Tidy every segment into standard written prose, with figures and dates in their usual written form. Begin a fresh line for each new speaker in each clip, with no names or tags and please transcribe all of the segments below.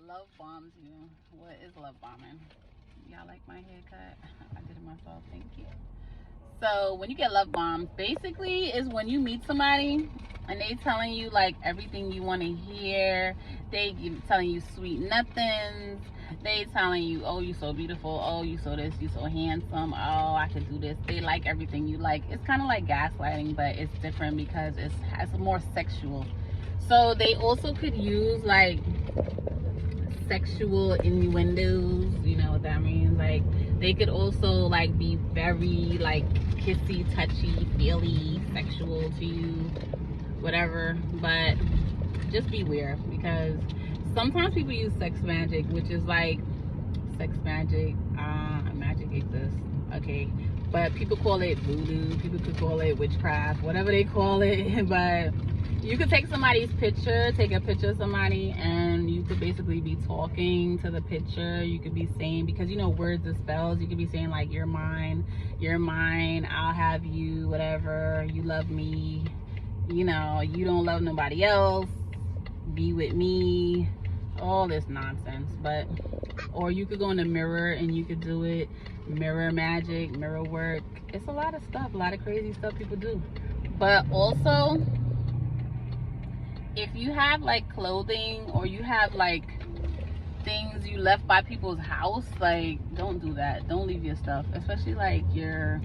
love bombs you. What is love bombing? Y'all like my haircut? I did it myself. Thank you. So when you get love bombed, basically is when you meet somebody and they telling you like everything you want to hear. Telling you sweet nothings. They telling you, oh, you so beautiful. Oh, you so this. You so handsome. Oh, I could do this. They like everything you like. It's kind of like gaslighting, but it's different because it's more sexual. So they also could use like sexual innuendos. You know what that means? Like they could also like be very like kissy, touchy, feely, sexual to you, whatever. But just beware, because sometimes people use sex magic, which is like sex magic. Magic exists, okay, but people call it voodoo. People could call it witchcraft, whatever they call it. But you could take somebody's picture, take a picture of somebody, and you could basically be talking to the picture. You could be saying, because you know words are spells, you could be saying like, you're mine, I'll have you, whatever, you love me, you know, you don't love nobody else, be with me, all this nonsense. But or you could go in the mirror and you could do it, mirror magic, mirror work. It's a lot of stuff, a lot of crazy stuff people do. But also, if you have like clothing or you have like things you left by people's house, like don't do that. Don't leave your stuff, especially like your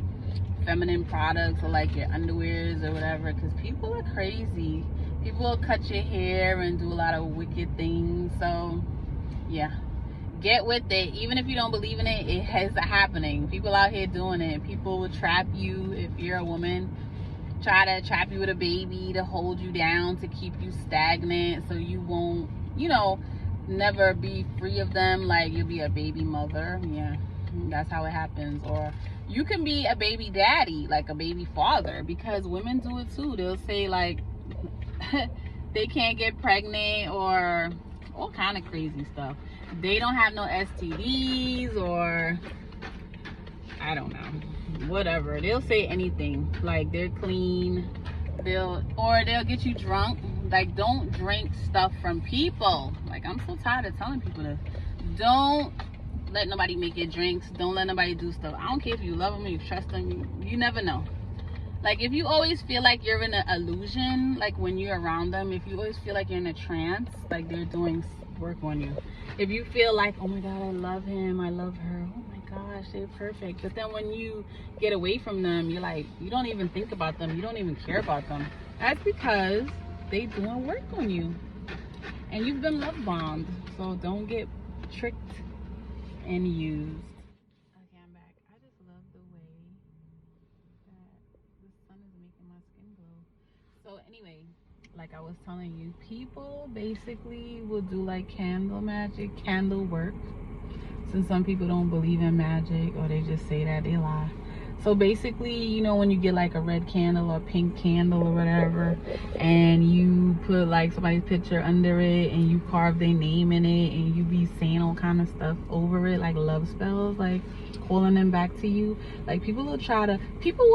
feminine products or like your underwears or whatever, because people are crazy. People will cut your hair and do a lot of wicked things. So yeah, get with it. Even if you don't believe in it, it is happening. People out here doing it. People will trap you if you're a woman, try to trap you with a baby to hold you down, to keep you stagnant, so you won't, you know, never be free of them. Like you'll be a baby mother. Yeah, that's how it happens. Or you can be a baby daddy, like a baby father, because women do it too. They'll say like they can't get pregnant or all kind of crazy stuff. They don't have no STDs, or I don't know, whatever. They'll say anything, like they're clean. They'll get you drunk. Like, don't drink stuff from people. Like, I'm so tired of telling people this. Don't let nobody make your drinks. Don't let nobody do stuff. I don't care if you love them or you trust them. You never know. Like, if you always feel like you're in an illusion, like when you're around them, if you always feel like you're in a trance, like they're doing work on you. If you feel like, oh my God, I love him, I love her, oh my gosh, they're perfect. But then when you get away from them, you're like, you don't even think about them, you don't even care about them. That's because they doing work on you. And you've been love bombed. So don't get tricked and used. Okay, I'm back. I just love the way that the sun is making my skin glow. So anyway, like I was telling you, people basically will do like candle magic, candle work. Since some people don't believe in magic, or they just say that, they lie. So basically, you know, when you get like a red candle or pink candle or whatever, and you put like somebody's picture under it and you carve their name in it, and you be saying all kind of stuff over it, like love spells, like calling them back to you. Like people will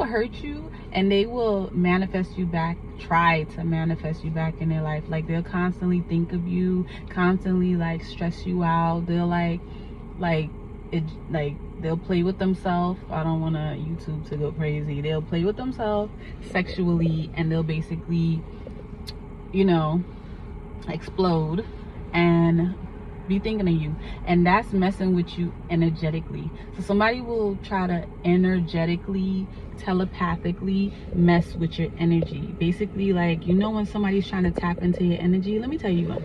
hurt you, and they will manifest you back, try to manifest you back in their life. Like they'll constantly think of you, constantly like stress you out. They'll they'll play with themselves. I don't want YouTube to go crazy. They'll play with themselves sexually, and they'll basically, you know, explode and be thinking of you, and that's messing with you energetically. So somebody will try to energetically, telepathically mess with your energy. Basically, like, you know, when somebody's trying to tap into your energy, let me tell you,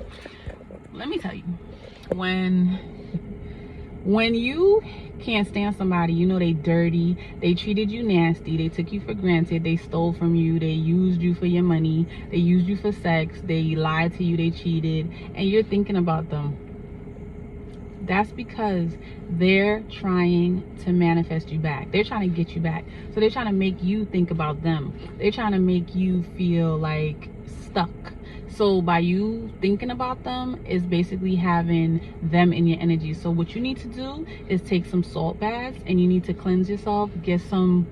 when you can't stand somebody, you know they dirty, they treated you nasty, they took you for granted, they stole from you, they used you for your money, they used you for sex, they lied to you, they cheated, and you're thinking about them. That's because they're trying to manifest you back. They're trying to get you back. So they're trying to make you think about them. They're trying to make you feel like stuck. So by you thinking about them is basically having them in your energy. So what you need to do is take some salt baths, and you need to cleanse yourself. Get some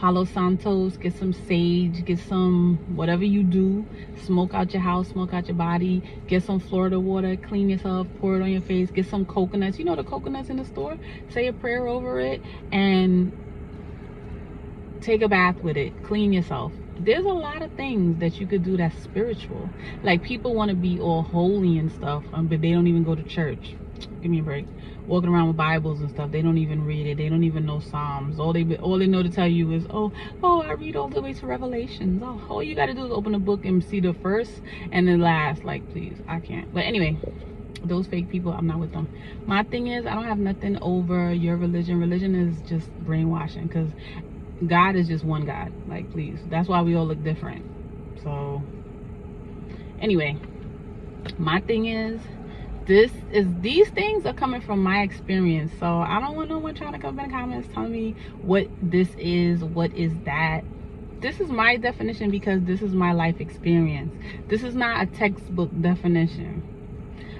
Palo Santos, get some sage, get some whatever you do, smoke out your house, smoke out your body, get some Florida water, clean yourself, pour it on your face, get some coconuts, you know the coconuts in the store, say a prayer over it, and take a bath with it, clean yourself. There's a lot of things that you could do that's spiritual. Like, people want to be all holy and stuff, but they don't even go to church. Give me a break. Walking around with Bibles and stuff, they don't even read it. They don't even know Psalms. All they know to tell you is, oh, I read all the way to Revelations. Oh, all you got to do is open a book and see the first and the last. Like, please, I can't. But anyway, those fake people, I'm not with them. My thing is, I don't have nothing over your religion. Religion is just brainwashing, because God is just one God. Like, please. That's why we all look different. So anyway, my thing is, these things are coming from my experience. So I don't want no one trying to come in the comments telling me what this is, what is that. This is my definition because this is my life experience. This is not a textbook definition.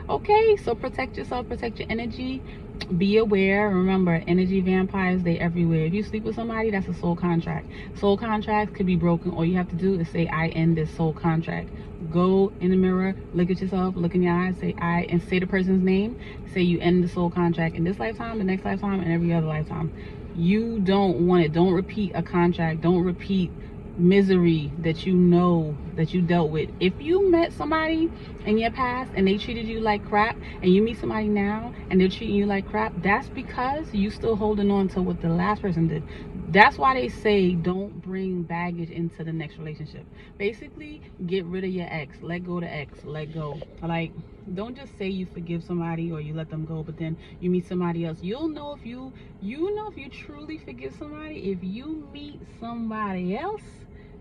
Okay, so protect yourself, protect your energy. Be aware. Remember, energy vampires, they everywhere. If you sleep with somebody, that's a soul contract. Soul contracts could be broken. All you have to do is say, I end this soul contract. Go in the mirror, look at yourself, look in your eyes, say I, and say the person's name. Say you end the soul contract in this lifetime, the next lifetime, and every other lifetime. You don't want it. Don't repeat a contract. Don't repeat misery that you know that you dealt with. If you met somebody in your past and they treated you like crap, and you meet somebody now and they're treating you like crap, that's because you still holding on to what the last person did. That's why they say don't bring baggage into the next relationship. Basically, get rid of your ex. Let go to ex. Let go. Like, don't just say you forgive somebody or you let them go, but then you meet somebody else. You'll know if you truly forgive somebody if you meet somebody else,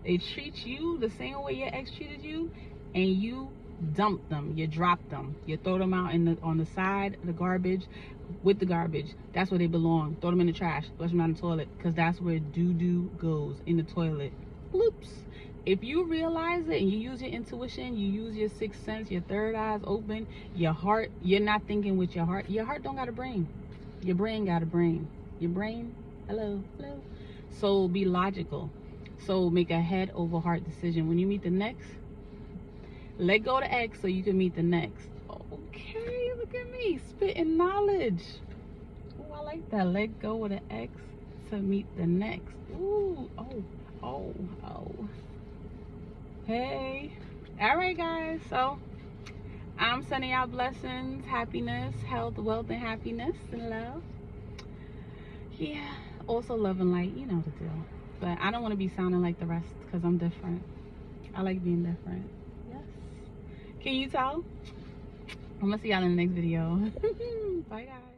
they treat you the same way your ex treated you, and you dump them, you drop them, you throw them out on the side of the garbage with the garbage. That's where they belong. Throw them in the trash, flush them down the toilet, because that's where doo-doo goes, in the toilet. Bloops. If you realize it and you use your intuition, you use your sixth sense, your third eye's open, your heart, you're not thinking with your heart. Your heart don't got a brain. Your brain got a brain. Your brain, hello. So be logical. So make a head over heart decision. When you meet the next, let go to X so you can meet the next. Okay, look at me, spitting knowledge. Oh, I like that. Let go with an X to meet the next. Ooh, oh. Hey. All right, guys. So I'm sending out blessings, happiness, health, wealth, and happiness, and love. Yeah. Also love and light. You know the deal. But I don't want to be sounding like the rest because I'm different. I like being different. Yes. Can you tell? I'm going to see y'all in the next video. Bye, guys.